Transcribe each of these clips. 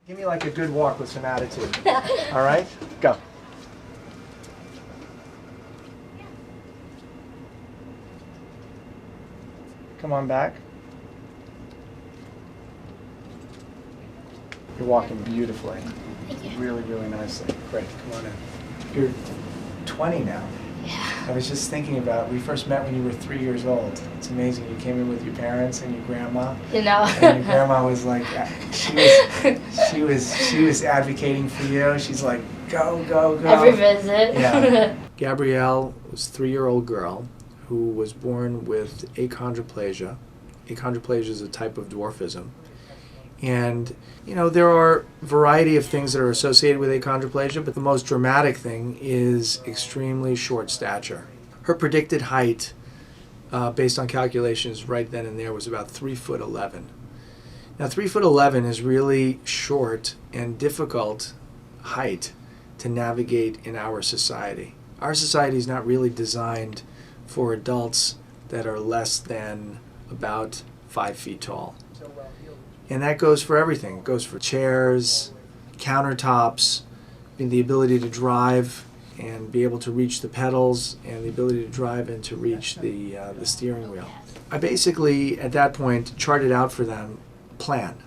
Give me like a good walk with some attitude. All right? Go. Come on back. You're walking beautifully. Thank you. Really, really nicely. Great. Come on in. You're 20 now. Yeah. I was just thinking about, we first met when you were 3 years old. It's amazing. You came in with your parents and your grandma. You know. And your grandma was like, she was advocating for you. She's like, go, go, go. Every visit. Yeah. Gabrielle was a 3-year-old girl who was born with achondroplasia. Achondroplasia is a type of dwarfism. And, you know, there are a variety of things that are associated with achondroplasia, but the most dramatic thing is extremely short stature. Her predicted height, based on calculations right then and there, was about 3'11". Now, 3'11" is really short and difficult height to navigate in our society. Our society is not really designed for adults that are less than about 5 feet tall. And that goes for everything. It goes for chairs, countertops, the ability to drive and be able to reach the pedals, and the ability to drive and to reach the steering wheel. I basically, at that point, charted out for them a plan,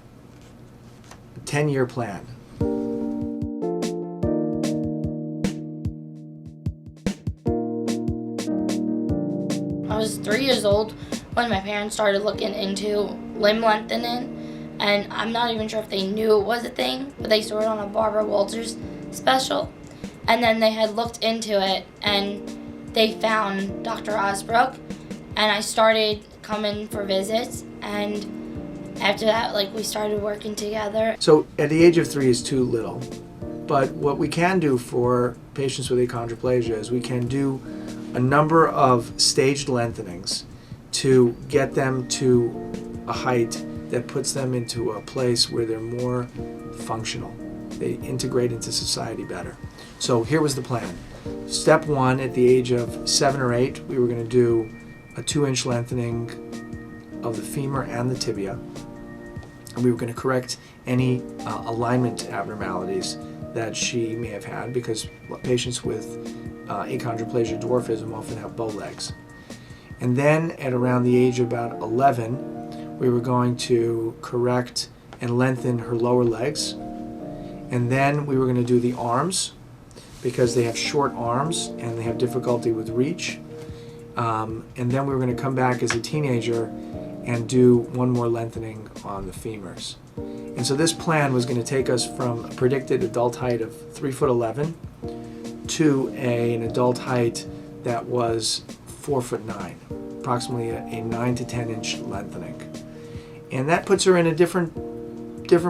a 10-year plan. I was 3 years old when my parents started looking into limb lengthening, and I'm not even sure if they knew it was a thing, but they saw it on a Barbara Walters special, and then they had looked into it, and they found Dr. Rozbruch, and I started coming for visits, and after that, we started working together. So at the age of 3 is too little, but what we can do for patients with achondroplasia is we can do a number of staged lengthenings to get them to a height that puts them into a place where they're more functional. They integrate into society better. So here was the plan. Step 1, at the age of 7 or 8, we were going to do a 2-inch lengthening of the femur and the tibia. And we were going to correct any alignment abnormalities that she may have had, because patients with achondroplasia dwarfism often have bow legs. And then at around the age of about 11, we were going to correct and lengthen her lower legs. And then we were going to do the arms, because they have short arms and they have difficulty with reach. And then we were going to come back as a teenager and do one more lengthening on the femurs. And so this plan was going to take us from a predicted adult height of 3'11" to an adult height that was 4'9", approximately a 9 to 10 inch lengthening. And that puts her in a different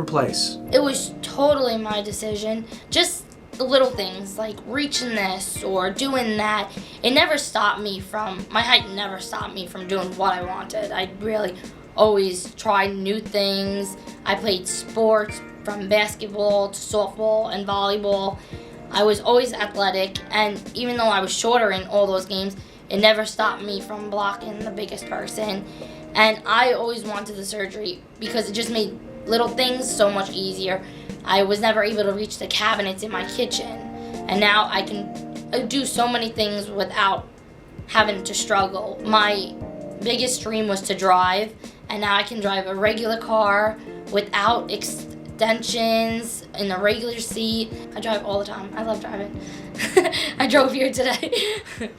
place. It was totally my decision. Just the little things like reaching this or doing that, my height never stopped me from doing what I wanted. I really always tried new things. I played sports from basketball to softball and volleyball. I was always athletic, and even though I was shorter in all those games, it never stopped me from blocking the biggest person. And I always wanted the surgery because it just made little things so much easier. I was never able to reach the cabinets in my kitchen, and now I can do so many things without having to struggle. My biggest dream was to drive, and now I can drive a regular car without extensions in a regular seat. I drive all the time. I love driving. I drove here today. Okay,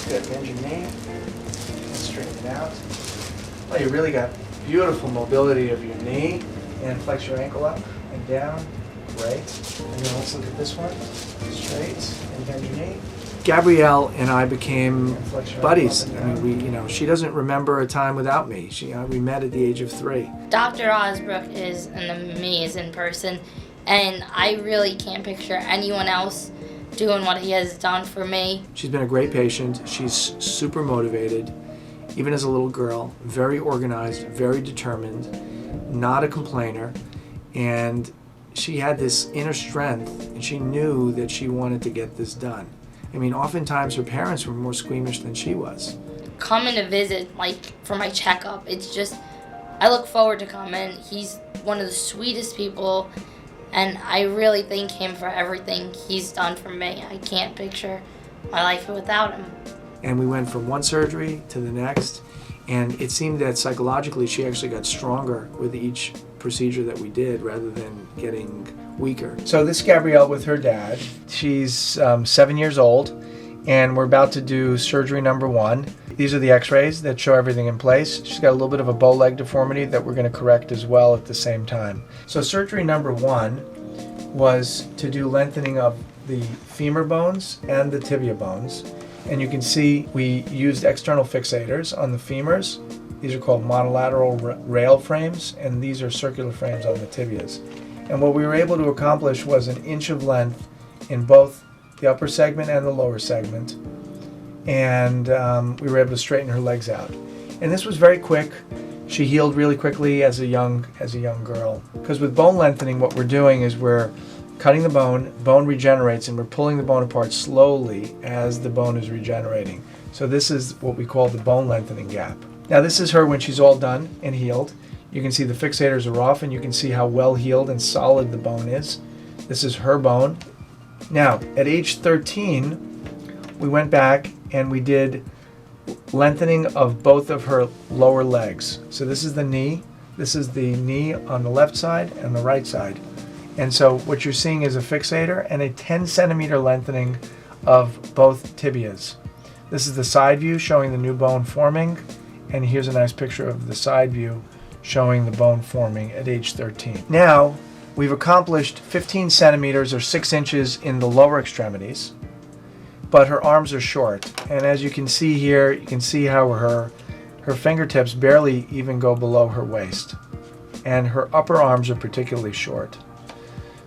good. Bend your knee and straighten it out. Well, you really got beautiful mobility of your knee, and flex your ankle up and down. Great. And then let's look at this one. Straight and bend your knee. Gabrielle and I became buddies. I mean, she doesn't remember a time without me. We met at the age of 3. Dr. Rozbruch is an amazing person, and I really can't picture anyone else doing what he has done for me. She's been a great patient. She's super motivated, even as a little girl, very organized, very determined, not a complainer, and she had this inner strength, and she knew that she wanted to get this done. I mean, oftentimes her parents were more squeamish than she was. Coming to visit, for my checkup, it's just, I look forward to coming. He's one of the sweetest people, and I really thank him for everything he's done for me. I can't picture my life without him. And we went from one surgery to the next, and it seemed that psychologically she actually got stronger with each procedure that we did rather than getting weaker. So this is Gabrielle with her dad. She's 7 years old, and we're about to do surgery number 1. These are the x-rays that show everything in place. She's got a little bit of a bow leg deformity that we're going to correct as well at the same time. So surgery number 1 was to do lengthening of the femur bones and the tibia bones. And you can see we used external fixators on the femurs. These are called monolateral rail frames, and these are circular frames on the tibias. And what we were able to accomplish was an inch of length in both the upper segment and the lower segment. And we were able to straighten her legs out. And this was very quick. She healed really quickly as a young girl. Because with bone lengthening, what we're doing is we're cutting the bone regenerates, and we're pulling the bone apart slowly as the bone is regenerating. So this is what we call the bone lengthening gap. Now this is her when she's all done and healed. You can see the fixators are off, and you can see how well healed and solid the bone is. This is her bone. Now, at age 13, we went back and we did lengthening of both of her lower legs. So this is the knee. This is the knee on the left side and the right side. And so what you're seeing is a fixator and a 10 centimeter lengthening of both tibias. This is the side view showing the new bone forming, and here's a nice picture of the side view showing the bone forming at age 13. Now, we've accomplished 15 centimeters or 6 inches in the lower extremities, but her arms are short. And as you can see here, you can see how her fingertips barely even go below her waist. And her upper arms are particularly short.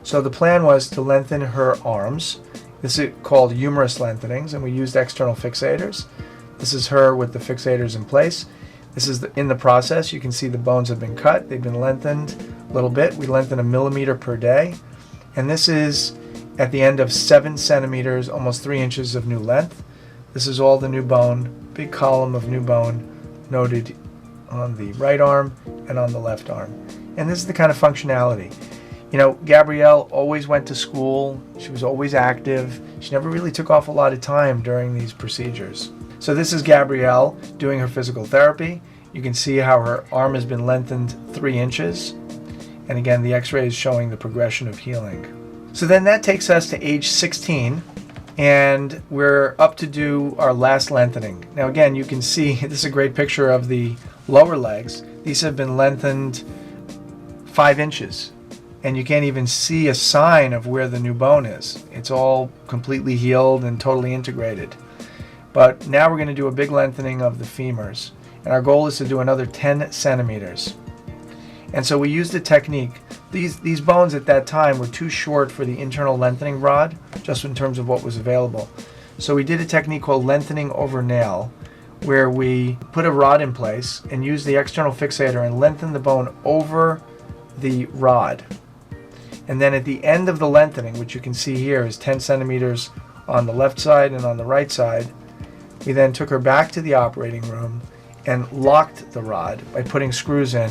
So the plan was to lengthen her arms. This is called Humerus Lengthenings, and we used external fixators. This is her with the fixators in place. This is in the process. You can see the bones have been cut. They've been lengthened a little bit. We lengthen 1 millimeter per day. And this is at the end of 7 centimeters, almost 3 inches of new length. This is all the new bone, big column of new bone noted on the right arm and on the left arm. And this is the kind of functionality. You know, Gabrielle always went to school. She was always active. She never really took off a lot of time during these procedures. So this is Gabrielle doing her physical therapy. You can see how her arm has been lengthened 3 inches. And again, the x-ray is showing the progression of healing. So then that takes us to age 16, and we're up to do our last lengthening. Now again, you can see, this is a great picture of the lower legs. These have been lengthened 5 inches. And you can't even see a sign of where the new bone is. It's all completely healed and totally integrated. But now we're going to do a big lengthening of the femurs. And our goal is to do another 10 centimeters. And so we used a technique. These bones at that time were too short for the internal lengthening rod, just in terms of what was available. So we did a technique called lengthening over nail, where we put a rod in place and used the external fixator and lengthen the bone over the rod. And then at the end of the lengthening, which you can see here is 10 centimeters on the left side and on the right side, we then took her back to the operating room and locked the rod by putting screws in,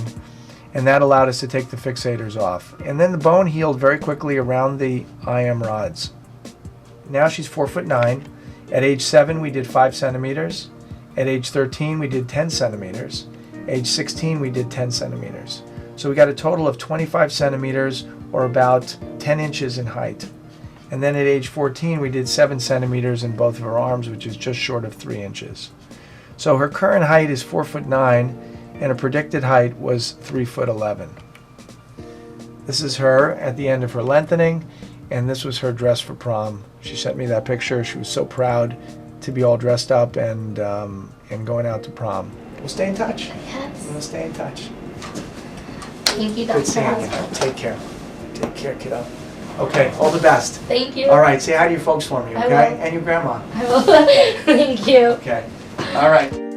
and that allowed us to take the fixators off. And then the bone healed very quickly around the IM rods. Now she's 4'9". At age 7, we did 5 centimeters. At age 13, we did 10 centimeters. Age 16, we did 10 centimeters. So we got a total of 25 centimeters, or about 10 inches in height. And then at age 14, we did 7 centimeters in both of her arms, which is just short of 3 inches. So her current height is 4'9", and her predicted height was 3'11". This is her at the end of her lengthening, and this was her dress for prom. She sent me that picture. She was so proud to be all dressed up and going out to prom. We'll stay in touch. Yes. We'll stay in touch. Thank you, Good seeing Dr. you. Rozbruch. Take care. Take care, kiddo. Okay, all the best. Thank you. All right, say hi to your folks for me, I okay? will. And your grandma. I will. Thank you. Okay. All right.